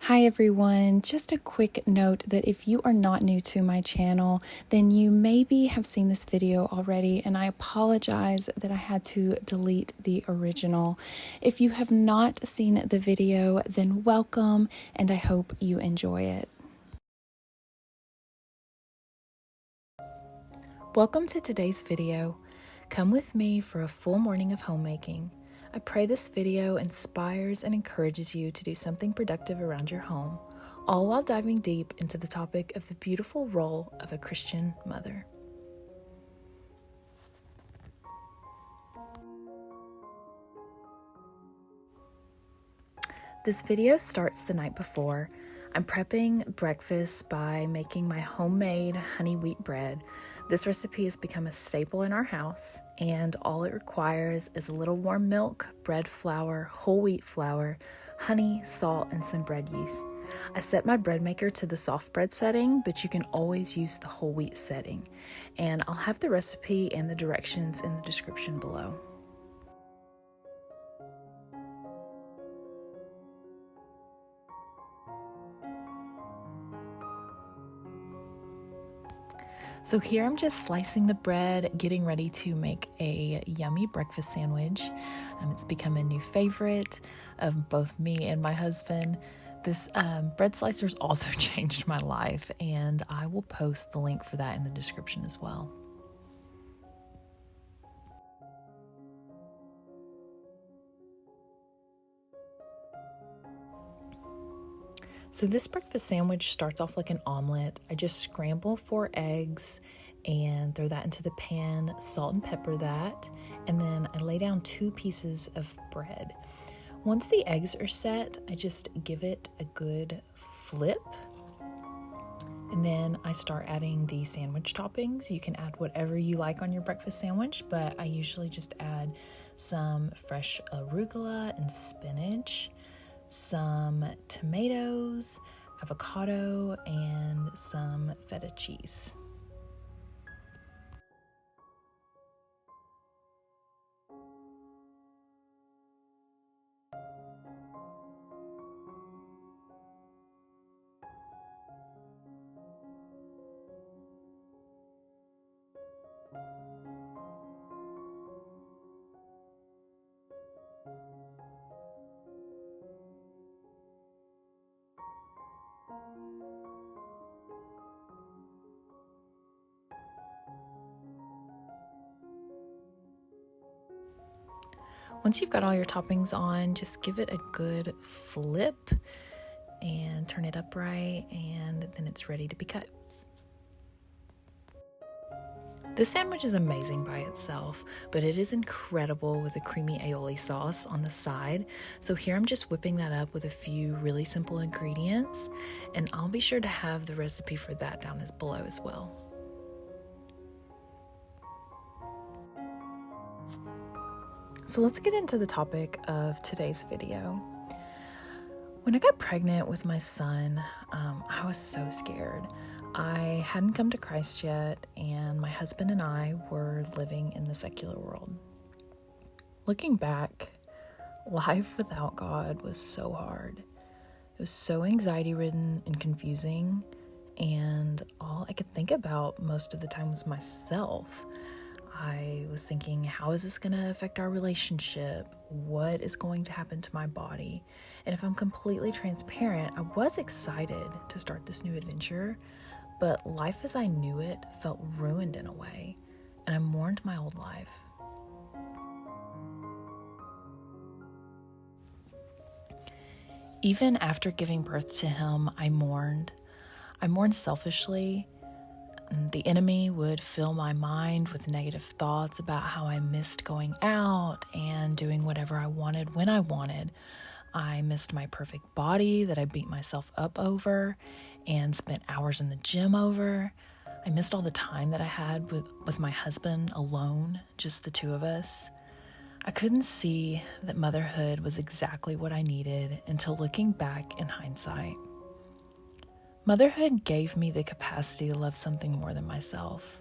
Hi everyone, just a quick note that if you are not new to my channel, then you maybe have seen this video already, and I apologize that I had to delete the original. If you have not seen the video, then welcome, and I hope you enjoy it. Welcome to today's video. Come with me for a full morning of homemaking. I pray this video inspires and encourages you to do something productive around your home, all while diving deep into the topic of the beautiful role of a Christian mother. This video starts the night before. I'm prepping breakfast by making my homemade honey wheat bread. This recipe has become a staple in our house, and all it requires is a little warm milk, bread flour, whole wheat flour, honey, salt, and some bread yeast. I set my bread maker to the soft bread setting, but you can always use the whole wheat setting. And I'll have the recipe and the directions in the description below. So here I'm just slicing the bread, getting ready to make a yummy breakfast sandwich. It's become a new favorite of both me and my husband. This bread slicer's also changed my life, and I will post the link for that in the description as well. So this breakfast sandwich starts off like an omelet. I just scramble 4 eggs and throw that into the pan, salt and pepper that, and then I lay down 2 pieces of bread. Once the eggs are set, I just give it a good flip, and then I start adding the sandwich toppings. You can add whatever you like on your breakfast sandwich, but I usually just add some fresh arugula and spinach, some tomatoes, avocado, and some feta cheese. Once you've got all your toppings on, just give it a good flip and turn it upright, and then it's ready to be cut. This sandwich is amazing by itself, but it is incredible with a creamy aioli sauce on the side. So here I'm just whipping that up with a few really simple ingredients, and I'll be sure to have the recipe for that down below as well. So let's get into the topic of today's video. When I got pregnant with my son, I was so scared. I hadn't come to Christ yet, and my husband and I were living in the secular world. Looking back, life without God was so hard. It was so anxiety-ridden and confusing, and all I could think about most of the time was myself. I was thinking, how is this going to affect our relationship? What is going to happen to my body? And if I'm completely transparent, I was excited to start this new adventure, but life as I knew it felt ruined in a way, and I mourned my old life. Even after giving birth to him, I mourned. I mourned selfishly. The enemy would fill my mind with negative thoughts about how I missed going out and doing whatever I wanted when I wanted. I missed my perfect body that I beat myself up over and spent hours in the gym over. I missed all the time that I had with my husband alone, just the two of us. I couldn't see that motherhood was exactly what I needed until looking back in hindsight. Motherhood gave me the capacity to love something more than myself.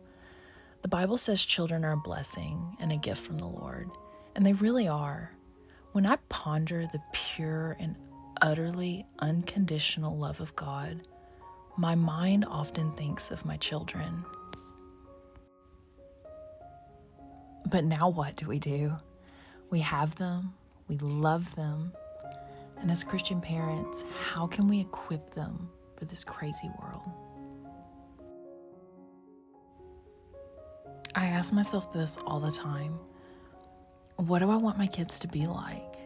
The Bible says children are a blessing and a gift from the Lord, and they really are. When I ponder the pure and utterly unconditional love of God, my mind often thinks of my children. But now what do? We have them, we love them, and as Christian parents, how can we equip them for this crazy world? I ask myself this all the time. What do I want my kids to be like?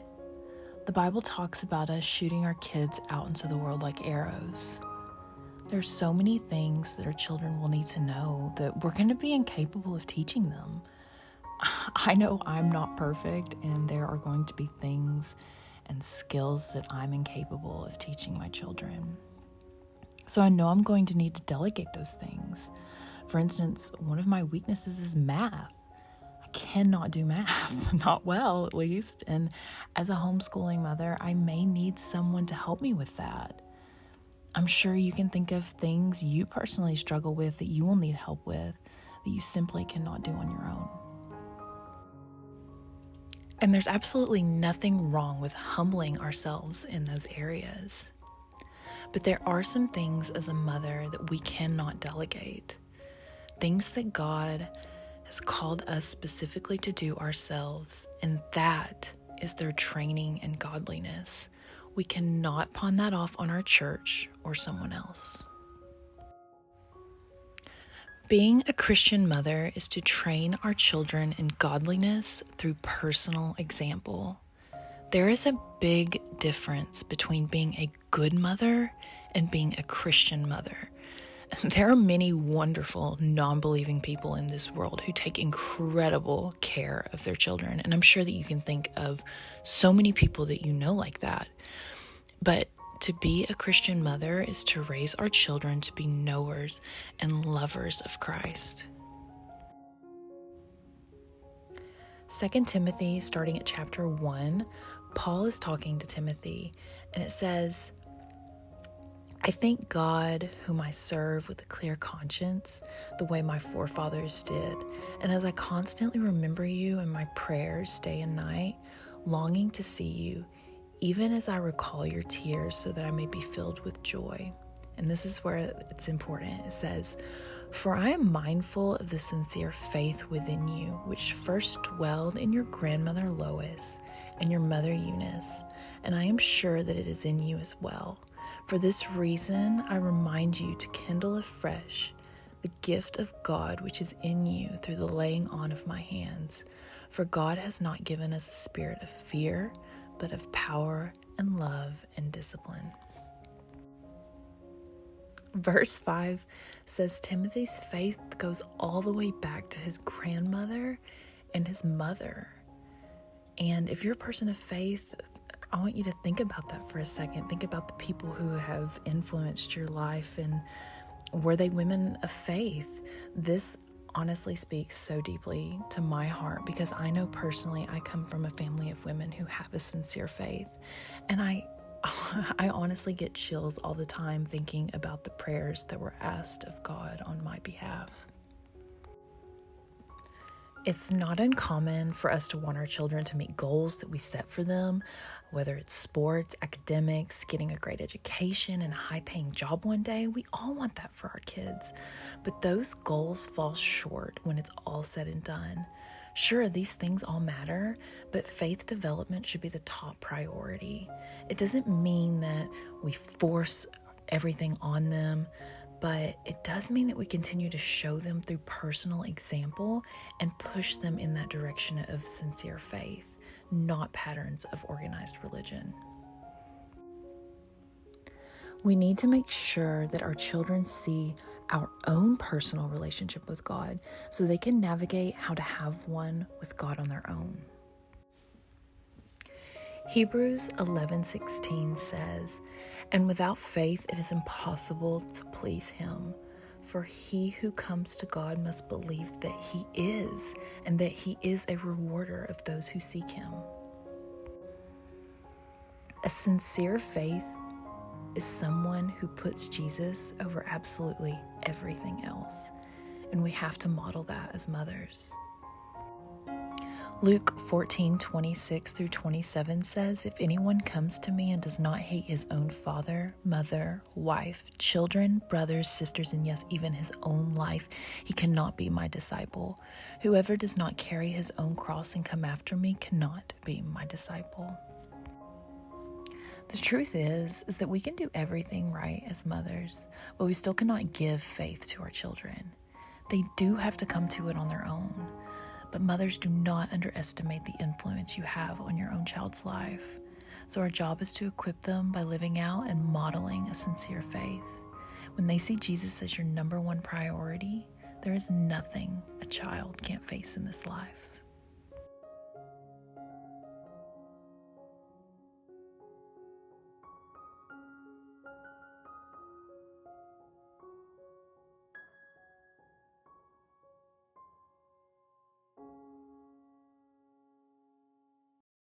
The Bible talks about us shooting our kids out into the world like arrows. There's so many things that our children will need to know that we're going to be incapable of teaching them. I know I'm not perfect, and there are going to be things and skills that I'm incapable of teaching my children. So I know I'm going to need to delegate those things. For instance, one of my weaknesses is math. I cannot do math, not well at least. And as a homeschooling mother, I may need someone to help me with that. I'm sure you can think of things you personally struggle with that you will need help with that you simply cannot do on your own. And there's absolutely nothing wrong with humbling ourselves in those areas. But there are some things as a mother that we cannot delegate. Things that God has called us specifically to do ourselves, and that is their training and godliness. We cannot pawn that off on our church or someone else. Being a Christian mother is to train our children in godliness through personal example. There is a big difference between being a good mother and being a Christian mother. There are many wonderful non-believing people in this world who take incredible care of their children, and I'm sure that you can think of so many people that you know like that. But to be a Christian mother is to raise our children to be knowers and lovers of Christ. 2 Timothy, starting at chapter 1, Paul is talking to Timothy, and it says, I thank God, whom I serve with a clear conscience, the way my forefathers did. And as I constantly remember you in my prayers day and night, longing to see you, even as I recall your tears, so that I may be filled with joy. And this is where it's important. It says, for I am mindful of the sincere faith within you, which first dwelled in your grandmother Lois and your mother Eunice, and I am sure that it is in you as well. For this reason, I remind you to kindle afresh the gift of God which is in you through the laying on of my hands. For God has not given us a spirit of fear, but of power and love and discipline. Verse 5 says Timothy's faith goes all the way back to his grandmother and his mother. And if you're a person of faith, I want you to think about that for a second. Think about the people who have influenced your life, and were they women of faith? This honestly speaks so deeply to my heart, because I know personally I come from a family of women who have a sincere faith, and I honestly get chills all the time thinking about the prayers that were asked of God on my behalf. It's not uncommon for us to want our children to meet goals that we set for them, whether it's sports, academics, getting a great education, and a high-paying job one day. We all want that for our kids, but those goals fall short when it's all said and done. Sure, these things all matter, but faith development should be the top priority. It doesn't mean that we force everything on them, but it does mean that we continue to show them through personal example and push them in that direction of sincere faith, not patterns of organized religion. We need to make sure that our children see our own personal relationship with God so they can navigate how to have one with God on their own. Hebrews 11:16 says, and without faith it is impossible to please him. For he who comes to God must believe that he is, and that he is a rewarder of those who seek him. A sincere faith is someone who puts Jesus over absolutely everything else, and we have to model that as mothers. Luke 14:26-27 says, "If anyone comes to me and does not hate his own father, mother, wife, children, brothers, sisters, and yes, even his own life, he cannot be my disciple. Whoever does not carry his own cross and come after me cannot be my disciple." The truth is that we can do everything right as mothers, but we still cannot give faith to our children. They do have to come to it on their own. But mothers, do not underestimate the influence you have on your own child's life. So our job is to equip them by living out and modeling a sincere faith. When they see Jesus as your number one priority, there is nothing a child can't face in this life.